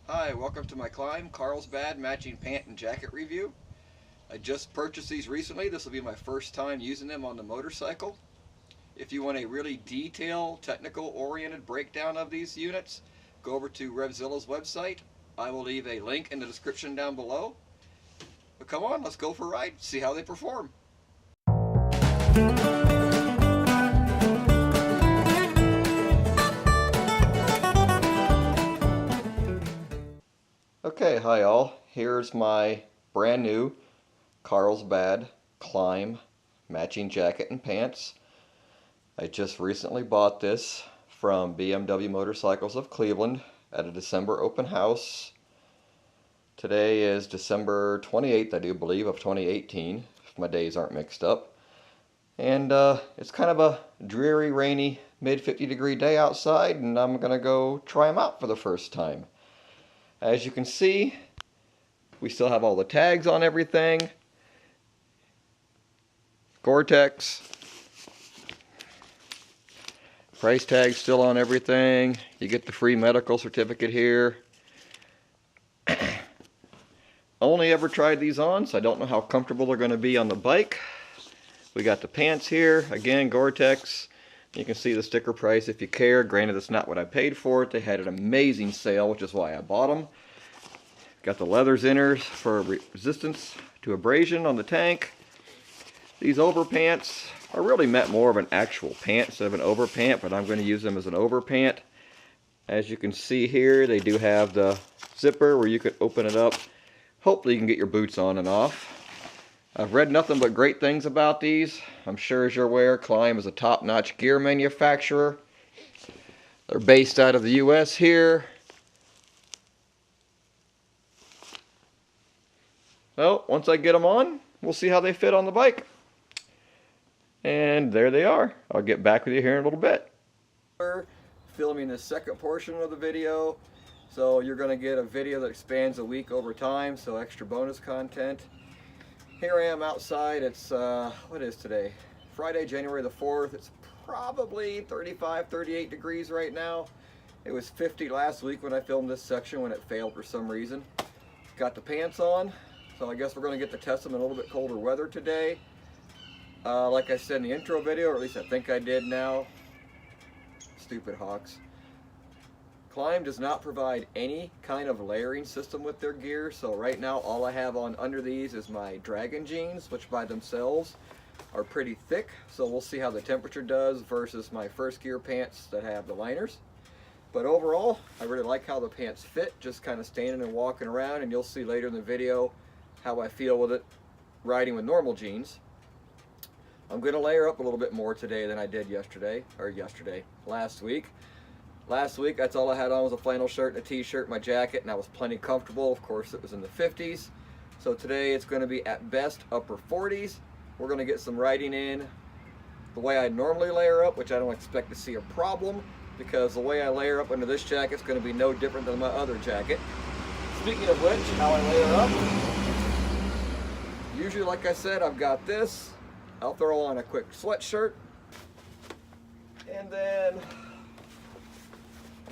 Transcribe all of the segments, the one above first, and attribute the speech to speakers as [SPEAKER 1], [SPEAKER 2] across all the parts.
[SPEAKER 1] Hi, welcome to my Klim Carlsbad matching pant and jacket review. I just purchased these recently. This will be my first time using them on the motorcycle. If you want a really detailed, technical oriented breakdown of these units, go over to Revzilla's website. I will leave a link in the description down below. But come on, let's go for a ride, see how they perform. Okay, hi all. Here's my brand new Carlsbad Klim matching jacket and pants. I just recently bought this from BMW Motorcycles of Cleveland at a December open house. Today is December 28th, I do believe, of 2018, if my days aren't mixed up. And it's kind of a dreary, rainy, mid 50-degree day outside, and I'm going to go try them out for the first time. As you can see, we still have all the tags on everything. Gore-Tex. Price tag still on everything. You get the free medical certificate here. Only ever tried these on, so I don't know how comfortable they're going to be on the bike. We got the pants here. Again, Gore-Tex. You can see the sticker price if you care. Granted, that's not what I paid for it. They had an amazing sale, which is why I bought them. Got the leather inners for resistance to abrasion on the tank. These overpants are really meant more of an actual pant instead of an overpant, but I'm going to use them as an overpant. As you can see here, they do have the zipper where you could open it up. Hopefully you can get your boots on and off. I've read nothing but great things about these. I'm sure as you're aware, Klim is a top-notch gear manufacturer. They're based out of the US here. So, once I get them on, we'll see how they fit on the bike. And there they are. I'll get back with you here in a little bit. We're filming the second portion of the video. So you're going to get a video that spans a week over time, so extra bonus content. Here I am outside. It's, what is today? Friday, January the 4th. It's probably 35, 38 degrees right now. It was 50 last week when I filmed this section when it failed for some reason. Got the pants on, so I guess we're going to get to test them in a little bit colder weather today. Like I said in the intro video, or at least I think I did now. Stupid hawks. Klim does not provide any kind of layering system with their gear, so right now all I have on under these is my Dragon jeans, which by themselves are pretty thick, so we'll see how the temperature does versus my first gear pants that have the liners. But overall, I really like how the pants fit, just kind of standing and walking around, and you'll see later in the video how I feel with it riding with normal jeans. I'm going to layer up a little bit more today than I did last week. Last week, that's all I had on was a flannel shirt and a t-shirt, my jacket, and I was plenty comfortable. Of course, it was in the 50s. So today, it's going to be at best upper 40s. We're going to get some riding in the way I normally layer up, which I don't expect to see a problem, because the way I layer up under this jacket is going to be no different than my other jacket. Speaking of which, how I layer up. Usually, like I said, I've got this. I'll throw on a quick sweatshirt. And then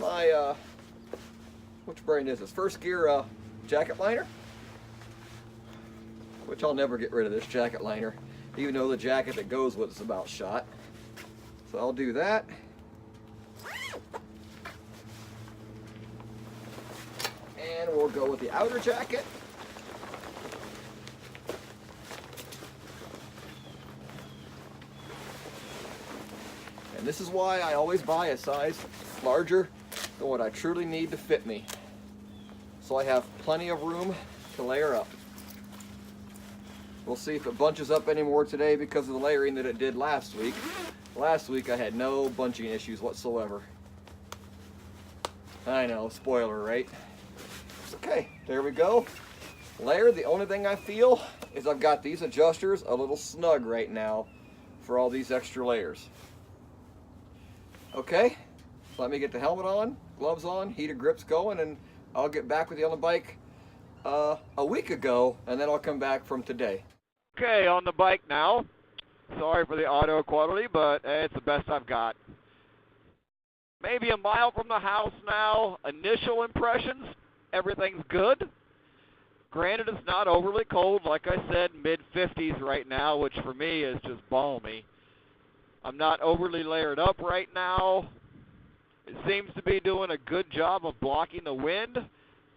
[SPEAKER 1] my, which brand is this? First Gear jacket liner, which I'll never get rid of this jacket liner, even though the jacket that goes with it's about shot. So I'll do that. And we'll go with the outer jacket. And this is why I always buy a size larger than what I truly need to fit me. So I have plenty of room to layer up. We'll see if it bunches up anymore today because of the layering that it did last week. Last week I had no bunching issues whatsoever. I know, spoiler, right? Okay, there we go. Layer, the only thing I feel is I've got these adjusters a little snug right now for all these extra layers. Okay, let me get the helmet on, gloves on, heated grips going, and I'll get back with you on the bike a week ago, and then I'll come back from today.
[SPEAKER 2] Okay, on the bike now. Sorry for the audio quality, but it's the best I've got. Maybe a mile from the house now. Initial impressions, everything's good. Granted, it's not overly cold. Like I said, mid-50s right now, which for me is just balmy. I'm not overly layered up right now. It seems to be doing a good job of blocking the wind,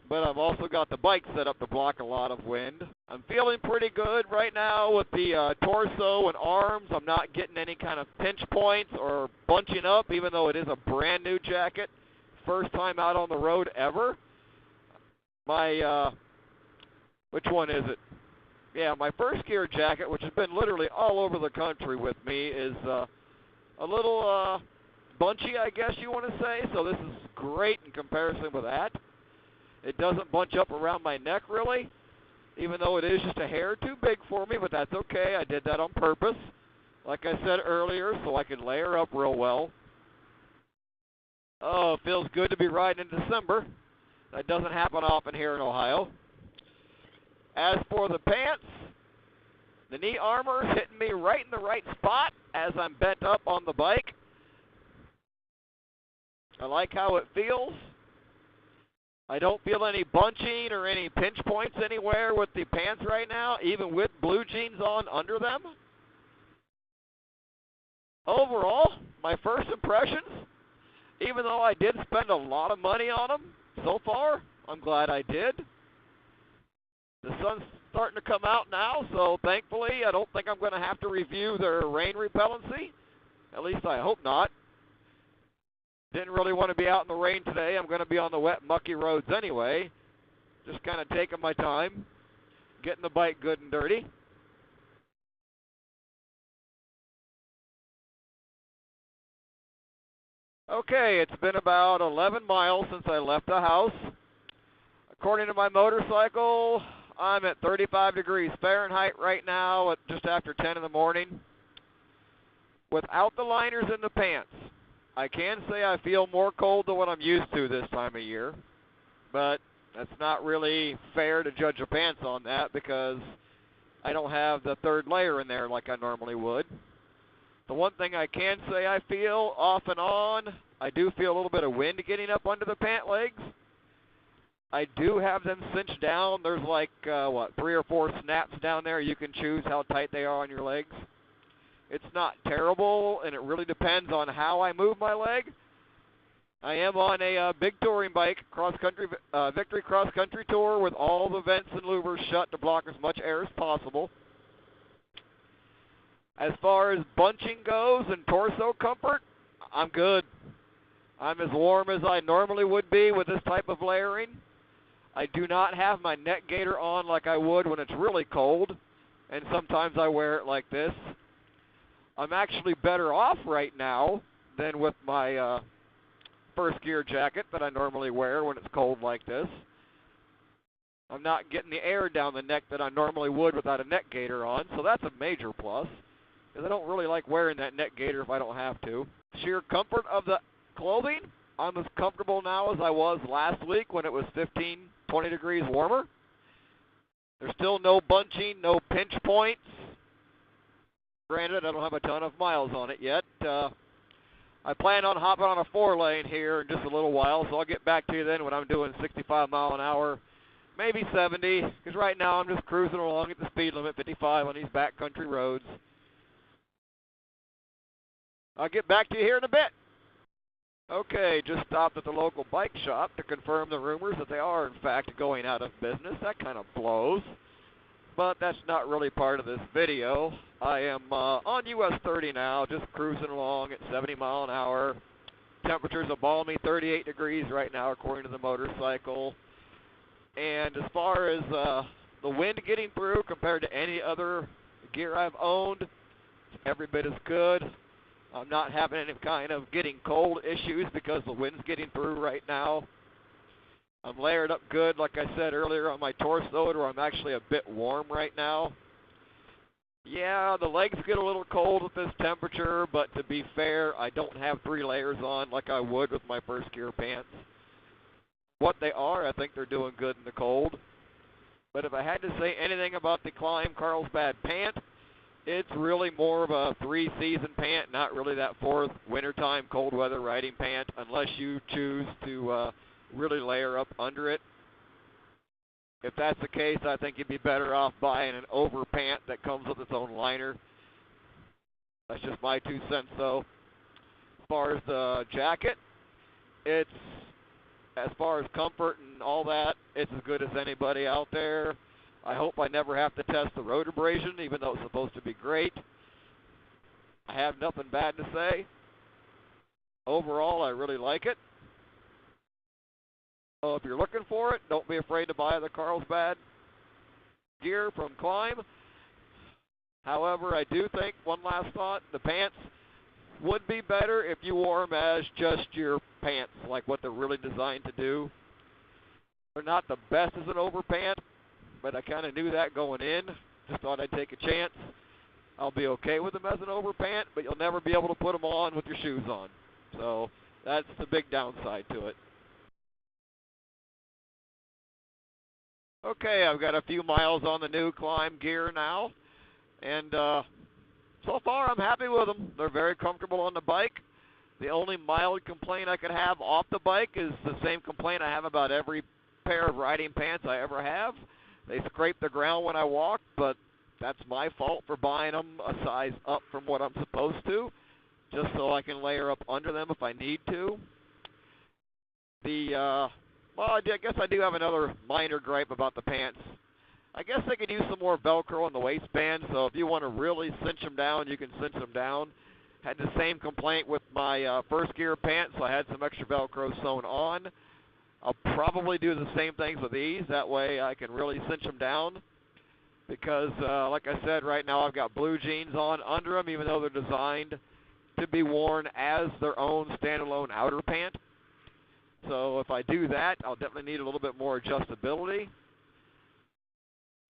[SPEAKER 2] but I've also got the bike set up to block a lot of wind. I'm feeling pretty good right now with the torso and arms. I'm not getting any kind of pinch points or bunching up, even though it is a brand new jacket. First time out on the road ever. My, which one is it? Yeah, my first gear jacket, which has been literally all over the country with me, is a little bunchy, I guess you want to say. So this is great in comparison with that. It doesn't bunch up around my neck really, even though it is just a hair too big for me, but that's okay. I did that on purpose, like I said earlier, so I could layer up real well. Oh, it feels good to be riding in December. That doesn't happen often here in Ohio. As for the pants, the knee armor is hitting me right in the right spot as I'm bent up on the bike. I like how it feels. I don't feel any bunching or any pinch points anywhere with the pants right now, even with blue jeans on under them. Overall, my first impressions, even though I did spend a lot of money on them so far, I'm glad I did. The sun's starting to come out now, so thankfully I don't think I'm going to have to review their rain repellency. At least I hope not. Didn't really want to be out in the rain today. I'm going to be on the wet, mucky roads anyway. Just kind of taking my time, getting the bike good and dirty. Okay, it's been about 11 miles since I left the house. According to my motorcycle, I'm at 35 degrees Fahrenheit right now at just after 10 in the morning. Without the liners in the pants, I can say I feel more cold than what I'm used to this time of year. But that's not really fair to judge the pants on that because I don't have the third layer in there like I normally would. The one thing I can say I feel off and on, I do feel a little bit of wind getting up under the pant legs. I do have them cinched down. There's like, 3 or 4 snaps down there. You can choose how tight they are on your legs. It's not terrible, and it really depends on how I move my leg. I am on a big touring bike, cross-country, Victory Cross Country Tour, with all the vents and louvers shut to block as much air as possible. As far as bunching goes and torso comfort, I'm good. I'm as warm as I normally would be with this type of layering. I do not have my neck gaiter on like I would when it's really cold, and sometimes I wear it like this. I'm actually better off right now than with my first gear jacket that I normally wear when it's cold like this. I'm not getting the air down the neck that I normally would without a neck gaiter on, so that's a major plus, because I don't really like wearing that neck gaiter if I don't have to. Sheer comfort of the clothing, I'm as comfortable now as I was last week when it was 15, 20 degrees warmer. There's still no bunching, no pinch points. Granted, I don't have a ton of miles on it yet. I plan on hopping on a 4-lane here in just a little while, so I'll get back to you then when I'm doing 65 mile an hour, maybe 70, because right now I'm just cruising along at the speed limit, 55 on these backcountry roads. I'll get back to you here in a bit. Okay, just stopped at the local bike shop to confirm the rumors that they are in fact going out of business. That kind of blows. But that's not really part of this video. I am on US 30 now, just cruising along at 70 mile an hour. Temperature's a balmy 38 degrees right now according to the motorcycle. And as far as the wind getting through compared to any other gear I've owned, it's every bit as good. I'm not having any kind of getting cold issues because the wind's getting through right now. I'm layered up good, like I said earlier, on my torso, where I'm actually a bit warm right now. Yeah, the legs get a little cold at this temperature, but to be fair, I don't have 3 layers on like I would with my first gear pants. What they are, I think they're doing good in the cold. But if I had to say anything about the Klim Carlsbad pant, it's really more of a 3-season pant, not really that 4th wintertime cold weather riding pant, unless you choose to really layer up under it. If that's the case, I think you'd be better off buying an over pant that comes with its own liner. That's just my 2 cents, though. As far as the jacket, it's, as far as comfort and all that, it's as good as anybody out there. I hope I never have to test the road abrasion, even though it's supposed to be great. I have nothing bad to say. Overall, I really like it. So if you're looking for it, don't be afraid to buy the Carlsbad gear from Klim. However, I do think, one last thought, the pants would be better if you wore them as just your pants, like what they're really designed to do. They're not the best as an overpant, but I kind of knew that going in. Just thought I'd take a chance. I'll be okay with them as an overpant, but you'll never be able to put them on with your shoes on. So that's the big downside to it. Okay, I've got a few miles on the new Klim gear now, and so far I'm happy with them. They're very comfortable on the bike. The only mild complaint I could have off the bike is the same complaint I have about every pair of riding pants I ever have. They scrape the ground when I walk, but that's my fault for buying them a size up from what I'm supposed to, just so I can layer up under them if I need to. Well, I guess I do have another minor gripe about the pants. I guess they could use some more Velcro on the waistband, so if you want to really cinch them down, you can cinch them down. Had the same complaint with my first gear pants, so I had some extra Velcro sewn on. I'll probably do the same things with these. That way I can really cinch them down. Because, like I said, right now I've got blue jeans on under them, even though they're designed to be worn as their own standalone outer pant. So if I do that, I'll definitely need a little bit more adjustability.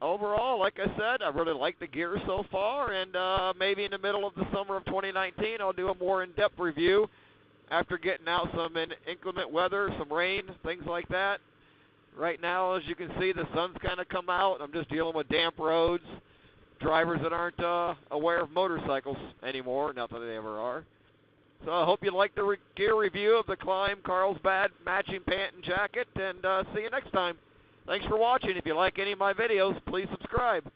[SPEAKER 2] Overall, like I said, I really like the gear so far, and maybe in the middle of the summer of 2019, I'll do a more in-depth review after getting out some inclement weather, some rain, things like that. Right now, as you can see, the sun's kind of come out. I'm just dealing with damp roads, drivers that aren't aware of motorcycles anymore, not that they ever are. So I hope you like the gear review of the Klim Carlsbad matching pant and jacket, and see you next time. Thanks for watching. If you like any of my videos, please subscribe.